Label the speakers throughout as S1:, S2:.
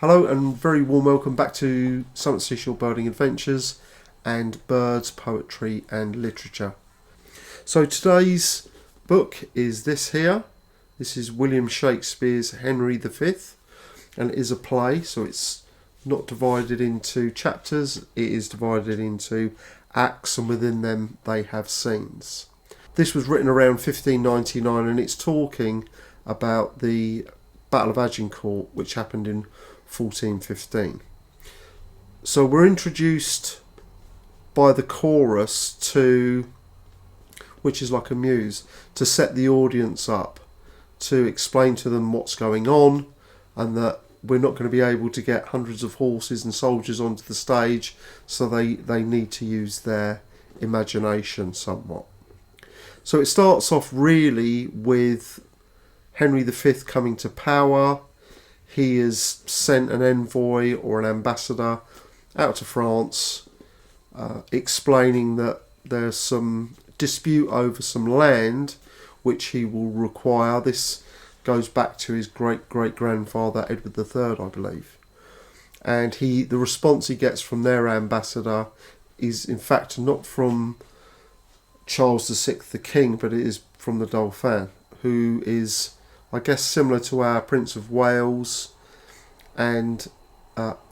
S1: Hello and very warm welcome back to Summit Seashore Birding Adventures and Birds, Poetry and Literature. So today's book is this here. This is William Shakespeare's Henry V, and it is a play, so it's not divided into chapters, it is divided into acts, and within them they have scenes. This was written around 1599 and it's talking about the Battle of Agincourt, which happened in 1415. So we're introduced by the chorus to, which is like a muse, to set the audience up, to explain to them what's going on, and that we're not going to be able to get hundreds of horses and soldiers onto the stage, so they need to use their imagination somewhat. So it starts off really with Henry V coming to power. He has sent an envoy or an ambassador out to France, explaining that there's some dispute over some land which he will require. This goes back to his great-great-grandfather Edward III, I believe. And the response he gets from their ambassador is in fact not from Charles VI, the king, but it is from the Dauphin, who is, I guess, similar to our Prince of Wales, and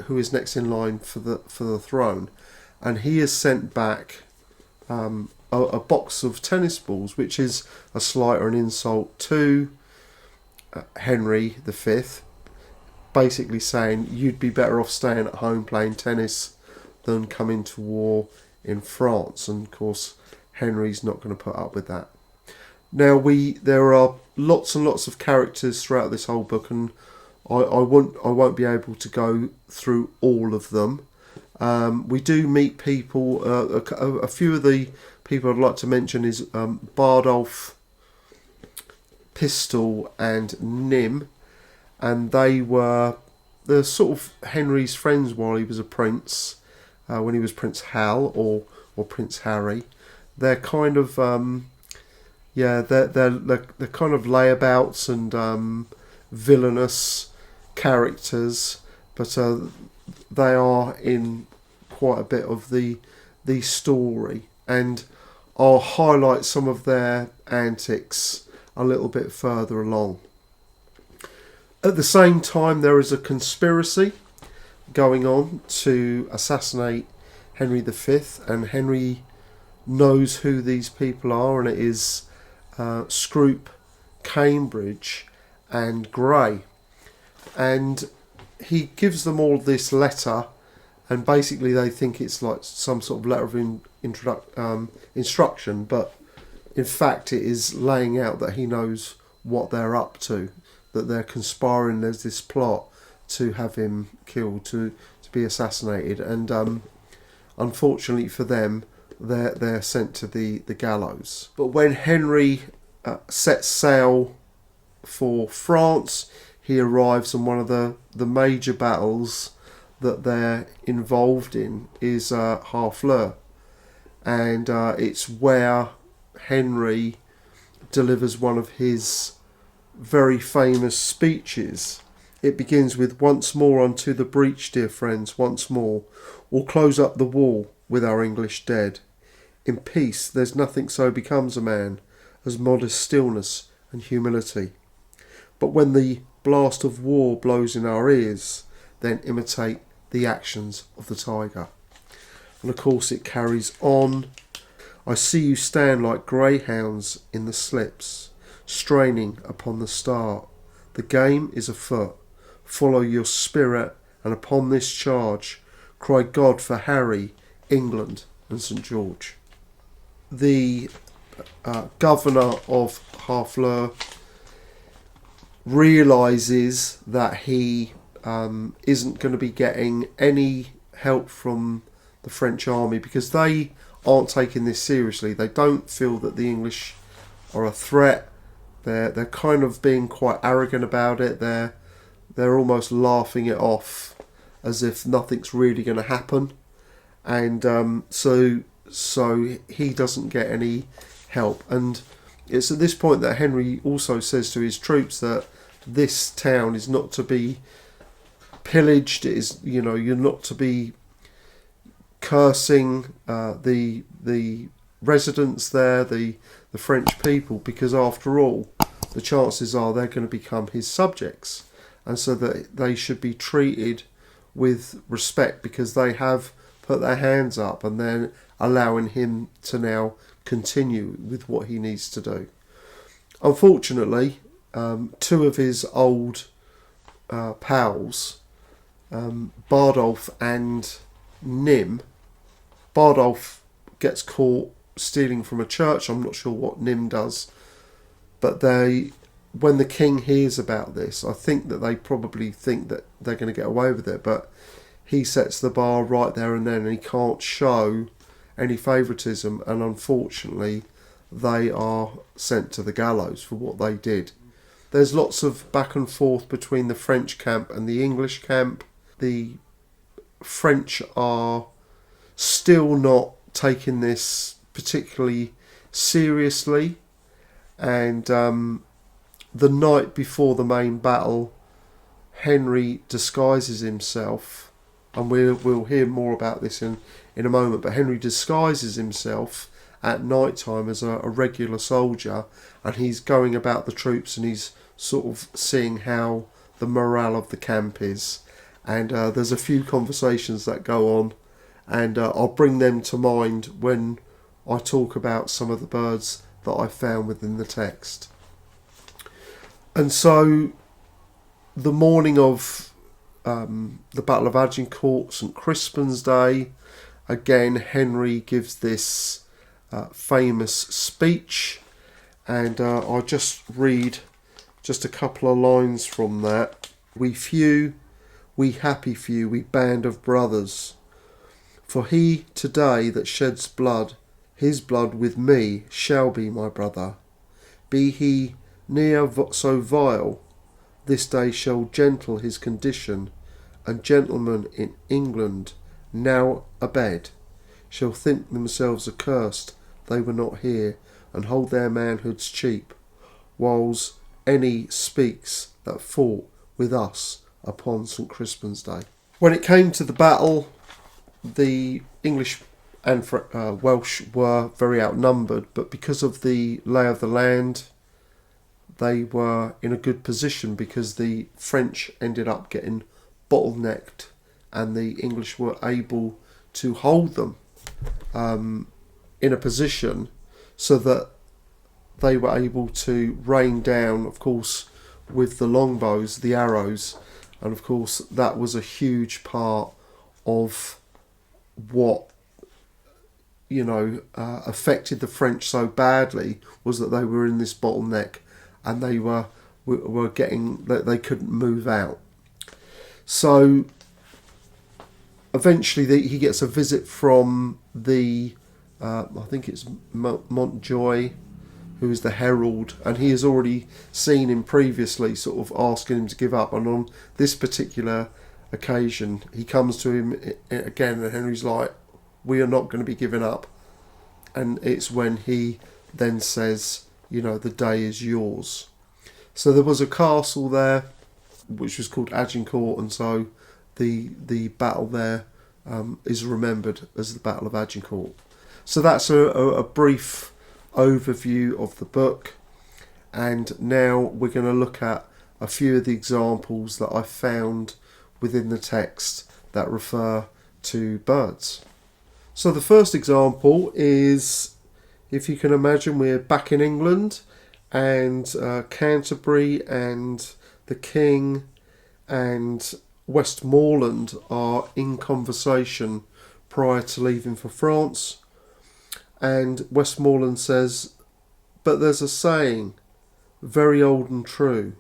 S1: who is next in line for the throne. And he has sent back a box of tennis balls, which is a slight or an insult to Henry V, basically saying you'd be better off staying at home playing tennis than coming to war in France. And of course Henry's not going to put up with that. Now there are lots and lots of characters throughout this whole book, and I won't be able to go through all of them. We do meet people. A few of the people I'd like to mention is Bardolph, Pistol and Nym, and they're sort of Henry's friends while he was a prince, when he was Prince Hal or Prince Harry. They're kind of they're kind of layabouts and villainous characters, but they are in quite a bit of the story, and I'll highlight some of their antics a little bit further along. At the same time, there is a conspiracy going on to assassinate Henry V, and Henry knows who these people are, and it is Scrope, Cambridge and Grey. And he gives them all this letter, and basically they think it's like some sort of letter of instruction, but in fact it is laying out that he knows what they're up to, that they're conspiring. There's this plot to have him killed, to be assassinated, and unfortunately for them, they're sent to the gallows. But when Henry sets sail for France, he arrives, and one of the major battles that they're involved in is Harfleur, and it's where Henry delivers one of his very famous speeches. It begins with, "Once more unto the breach, dear friends, once more, we'll close up the wall with our English dead. In peace there's nothing so becomes a man as modest stillness and humility. But when the blast of war blows in our ears, then imitate the actions of the tiger." And of course it carries on. "I see you stand like greyhounds in the slips, straining upon the start. The game is afoot. Follow your spirit, and upon this charge, cry God for Harry, England and St. George." The governor of Harfleur realises that he isn't going to be getting any help from the French army, because they aren't taking this seriously. They don't feel that the English are a threat. They're kind of being quite arrogant about it. They're almost laughing it off as if nothing's really going to happen, and so he doesn't get any help. And it's at this point that Henry also says to his troops that this town is not to be pillaged. It is, you're not to be cursing the residents there, the French people, because after all, the chances are they're going to become his subjects, and so that they should be treated with respect because they have put their hands up and then allowing him to now continue with what he needs to do. Unfortunately, two of his old pals, Bardolph and Nym. Bardolph gets caught stealing from a church. I'm not sure what Nym does, but when the king hears about this, I think that they probably think that they're going to get away with it, but he sets the bar right there and then, and he can't show any favouritism, and unfortunately they are sent to the gallows for what they did. There's lots of back and forth between the French camp and the English camp. The French are still not taking this particularly seriously, and the night before the main battle, Henry disguises himself, and we'll hear more about this in a moment, but Henry disguises himself at night time as a regular soldier, and he's going about the troops and he's sort of seeing how the morale of the camp is, and there's a few conversations that go on, and I'll bring them to mind when I talk about some of the birds that I found within the text. And so the morning of the Battle of Agincourt, St Crispin's Day, again Henry gives this famous speech, and I'll just read just a couple of lines from that. We few, we happy few, we band of brothers, for he today that sheds blood, his blood with me shall be my brother. Be he ne'er so vile, this day shall gentle his condition, and gentlemen in England now abed shall think themselves accursed they were not here, and hold their manhoods cheap, whiles any speaks that fought with us upon St Crispin's Day. When it came to the battle, the English and Welsh were very outnumbered, but because of the lay of the land, they were in a good position because the French ended up getting bottlenecked and the English were able to hold them in a position so that they were able to rain down, of course, with the longbows, the arrows, and of course that was a huge part of what affected the French so badly, was that they were in this bottleneck and they were getting that they couldn't move out. So eventually he gets a visit from the I think it's Montjoy, who is the herald, and he has already seen him previously sort of asking him to give up, and on this particular occasion he comes to him again and Henry's like, we are not going to be giving up, and it's when he then says, the day is yours. So there was a castle there which was called Agincourt, and so the battle there is remembered as the Battle of Agincourt. So that's a brief overview of the book, and now we're going to look at a few of the examples that I found within the text that refer to birds. So the first example is, if you can imagine, we're back in England, and Canterbury and the King and Westmoreland are in conversation prior to leaving for France, and Westmoreland says, but there's a saying, very old and true,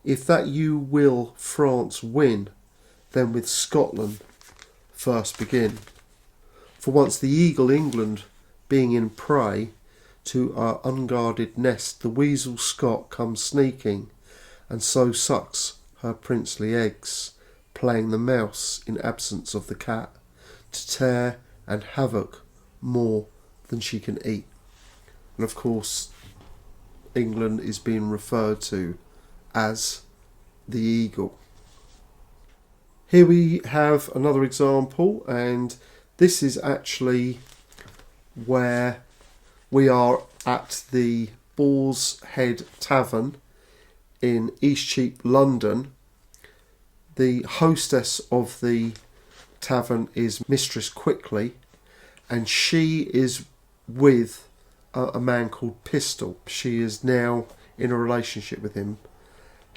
S1: if that you will France win, then with Scotland first begin. For once the eagle England being in prey, to our unguarded nest the weasel Scot comes sneaking, and so sucks her princely eggs, playing the mouse in absence of the cat, to tear and havoc more than she can eat. And of course England is being referred to as the eagle. Here we have another example, and this is actually where we are at the Boar's Head Tavern in Eastcheap, London. The hostess of the tavern is Mistress Quickly, and she is with a man called Pistol. She is now in a relationship with him.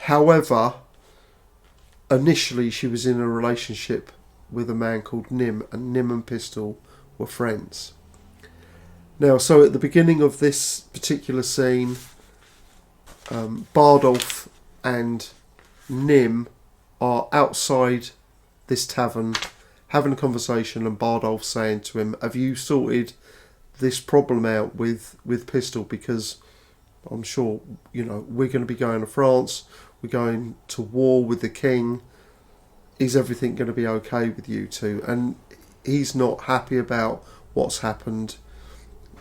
S1: However, initially she was in a relationship with a man called Nim, and Nim and Pistol were friends. Now, so at the beginning of this particular scene, Bardolph and Nim are outside this tavern having a conversation, and Bardolph saying to him, have you sorted this problem out with Pistol? Because I'm sure, we're going to be going to France, we're going to war with the king. Is everything going to be okay with you two? And he's not happy about what's happened.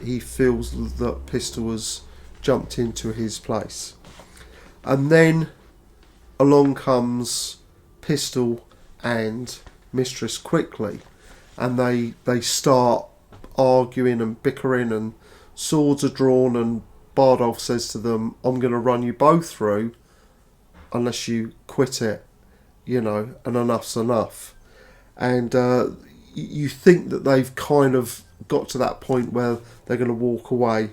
S1: He feels that Pistol has jumped into his place. And then along comes Pistol and Mistress Quickly, and they start arguing and bickering, and swords are drawn, and Bardolph says to them, I'm going to run you both through unless you quit it, and enough's enough. And you think that they've kind of got to that point where they're going to walk away.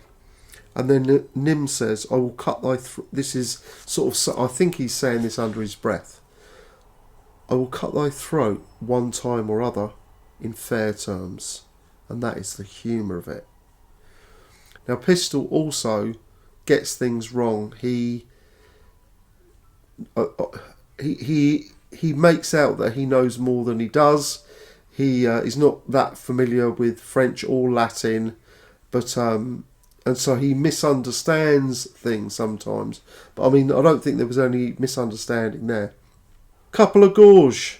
S1: And then Nim says, I will cut thy throat. This is sort of, I think he's saying this under his breath. I will cut thy throat one time or other in fair terms. And that is the humour of it. Now, Pistol also gets things wrong. He makes out that he knows more than he does. He is not that familiar with French or Latin, but and so he misunderstands things sometimes. But I mean, I don't think there was any misunderstanding there. Couple of gorge,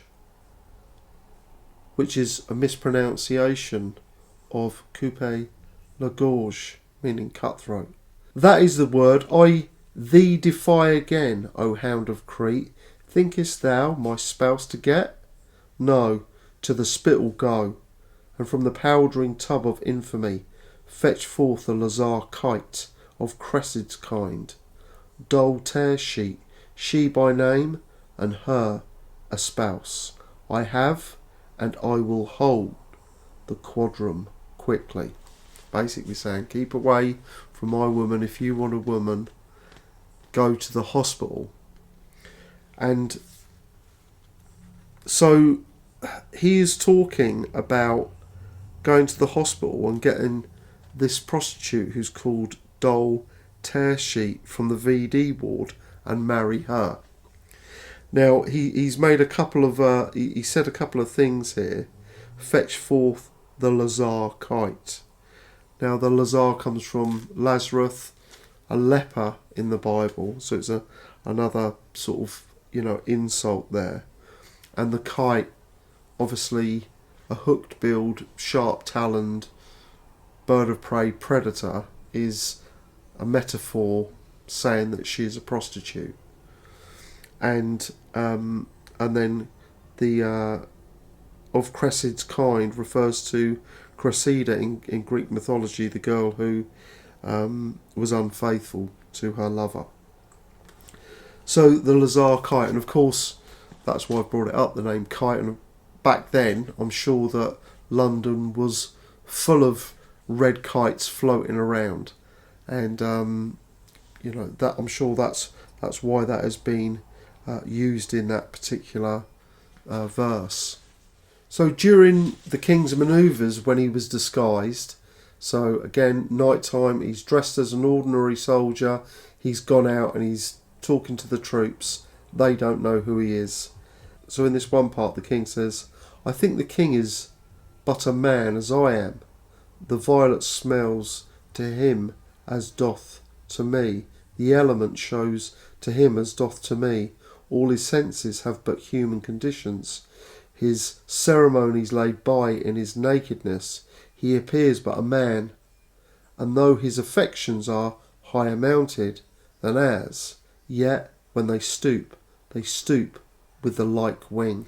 S1: which is a mispronunciation of coupe la gorge, meaning cutthroat. That is the word. I thee defy again, O hound of Crete. Thinkest thou my spouse to get? No, to the spittle go, and from the powdering tub of infamy fetch forth a lazar kite of Cressid's kind, dull tear sheet, she by name, and her a spouse. I have, and I will hold the quadrum quickly. Basically saying, keep away from my woman. If you want a woman, go to the hospital. And so he is talking about going to the hospital and getting this prostitute who's called Doll Tearsheet from the VD ward and marry her. Now he's made a couple of he said a couple of things here. Fetch forth the lazar kite. Now the lazar comes from Lazarus, a leper in the Bible, so it's another sort of insult there. And the kite, obviously a hooked-billed, sharp-taloned bird of prey predator, is a metaphor saying that she is a prostitute. And then the of Cressid's kind refers to Cressida in Greek mythology, the girl who was unfaithful to her lover. So the lazar kite, and of course that's why I brought it up, the name kite. And back then, I'm sure that London was full of red kites floating around, and that I'm sure that's why that has been used in that particular verse. So during the king's manoeuvres, when he was disguised, so again, night time, he's dressed as an ordinary soldier, he's gone out and he's talking to the troops, they don't know who he is. So in this one part, the king says, I think the king is but a man as I am. The violet smells to him as doth to me. The element shows to him as doth to me. All his senses have but human conditions. His ceremonies laid by in his nakedness, he appears but a man. And though his affections are higher mounted than ours, yet when they stoop with the like wing.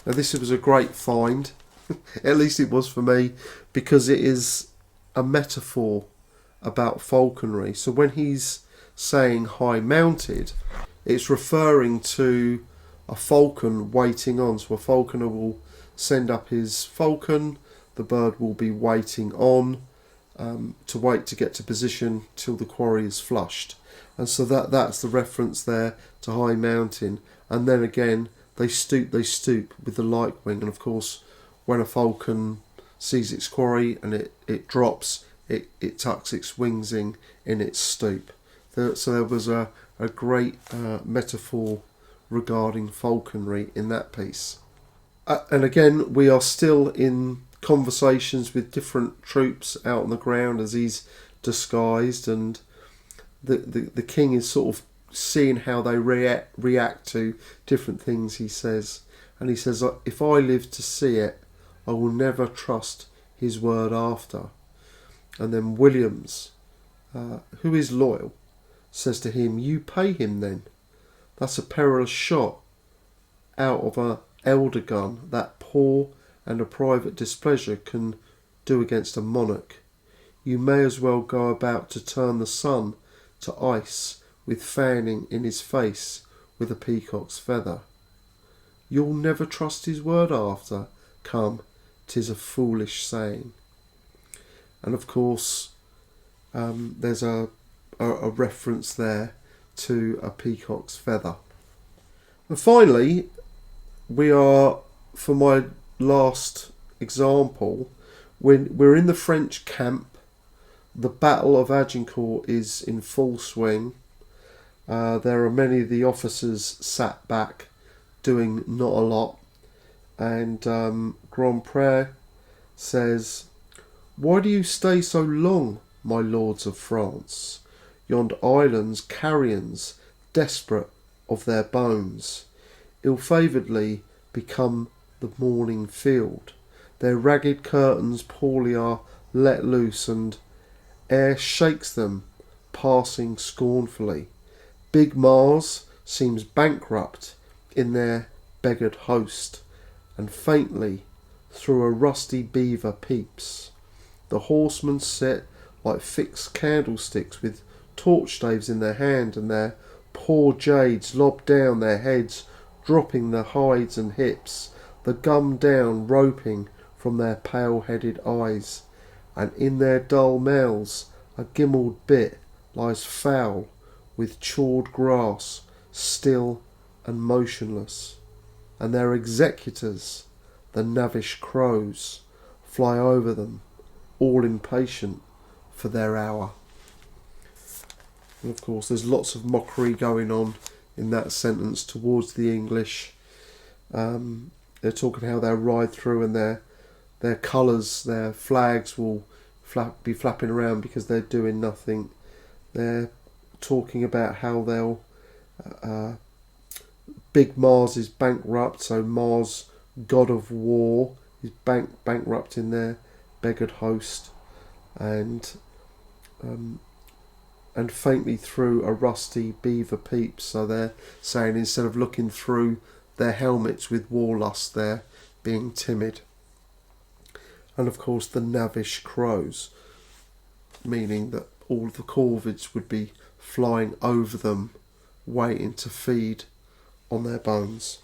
S1: Now this was a great find, at least it was for me, because it is a metaphor about falconry. So when he's saying high mounted, it's referring to a falcon waiting on. So a falconer will send up his falcon, the bird will be waiting on to wait to get to position till the quarry is flushed. And so that's the reference there to high mountain. And then again, they stoop with the like wing. And of course, when a falcon sees its quarry and it drops, it tucks its wings in its stoop. So there was a great metaphor regarding falconry in that piece. And again, we are still in conversations with different troops out on the ground as he's disguised, and the king is sort of seeing how they react to different things he says. And he says, if I live to see it, I will never trust his word after. And then Williams, who is loyal, says to him, you pay him then. That's a perilous shot out of an elder gun that poor and a private displeasure can do against a monarch. You may as well go about to turn the sun to ice with fanning in his face with a peacock's feather. You'll never trust his word after. Come, 'tis a foolish saying. And of course, there's a reference there to a peacock's feather. And finally, we are, for my last example, when we're in the French camp. The Battle of Agincourt is in full swing. There are many of the officers sat back doing not a lot. And Grandpré says, why do you stay so long, my lords of France? Yond islands carrions, desperate of their bones, ill-favouredly become the morning field. Their ragged curtains poorly are let loose, and air shakes them, passing scornfully. Big Mars seems bankrupt in their beggared host, and faintly through a rusty beaver peeps. The horsemen sit like fixed candlesticks with torch staves in their hand, and their poor jades lob down their heads, dropping the hides and hips, the gum down roping from their pale-headed eyes, and in their dull mouths a gimmeled bit lies foul with chawed grass, still and motionless, and their executors, the knavish crows, fly over them, all impatient for their hour. And of course there's lots of mockery going on in that sentence towards the English. They're talking how they'll ride through, and their colours, their flags will be flapping around because they're doing nothing. They're talking about how they'll Big Mars is bankrupt, so Mars, god of war, is bankrupt in their beggared host, and faintly through a rusty beaver peeps. So they're saying, instead of looking through their helmets with warlust, they're being timid. And of course the knavish crows, meaning that all the corvids would be flying over them, waiting to feed on their bones.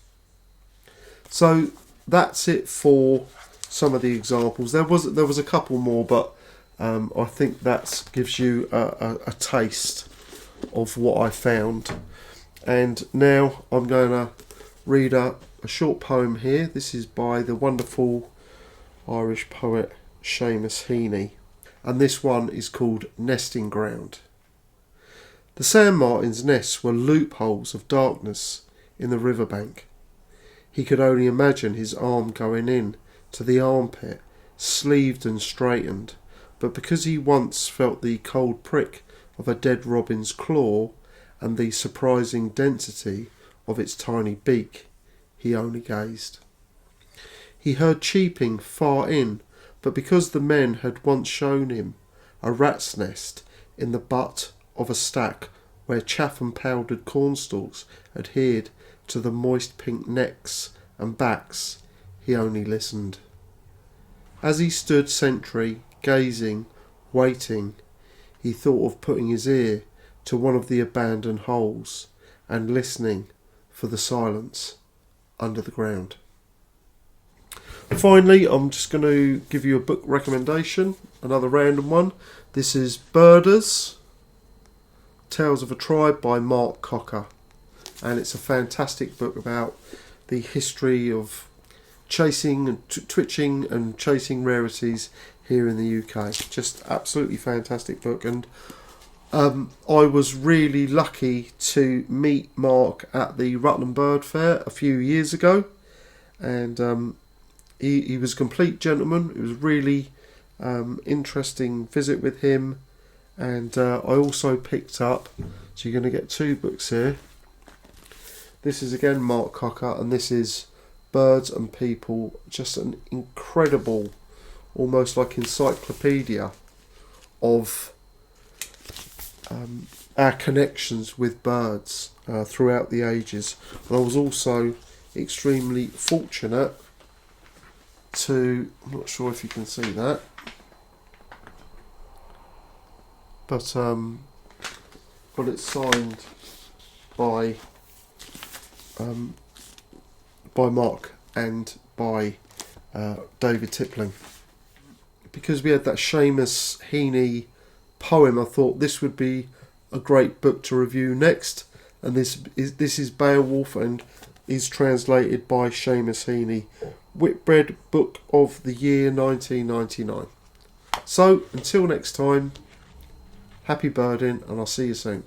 S1: So that's it for some of the examples. There was a couple more, but I think that gives you a taste of what I found. And now I'm going to read a short poem here. This is by the wonderful Irish poet Seamus Heaney, and this one is called Nesting Ground. The sand martin's nests were loopholes of darkness in the riverbank. He could only imagine his arm going in to the armpit, sleeved and straightened, but because he once felt the cold prick of a dead robin's claw and the surprising density of its tiny beak, he only gazed. He heard cheeping far in, but because the men had once shown him a rat's nest in the butt of a stack where chaff and powdered cornstalks adhered to the moist pink necks and backs, he only listened. As he stood sentry, gazing, waiting, he thought of putting his ear to one of the abandoned holes and listening for the silence under the ground. Finally, I'm just going to give you a book recommendation, another random one. This is Birders, Tales of a Tribe by Mark Cocker. And it's a fantastic book about the history of chasing and twitching and chasing rarities here in the UK. Just absolutely fantastic book. And I was really lucky to meet Mark at the Rutland Bird Fair a few years ago. And he was a complete gentleman. It was really interesting visit with him. And I also picked up, so you're going to get two books here. This is again Mark Cocker, and this is Birds and People. Just an incredible, almost like encyclopedia of our connections with birds throughout the ages. And I was also extremely fortunate to, I'm not sure if you can see that, but got it signed by Mark and by David Tippling. Because we had that Seamus Heaney poem, I thought this would be a great book to review next. And this is Beowulf and is translated by Seamus Heaney. Whitbread Book of the Year 1999. So, until next time, happy birding, and I'll see you soon.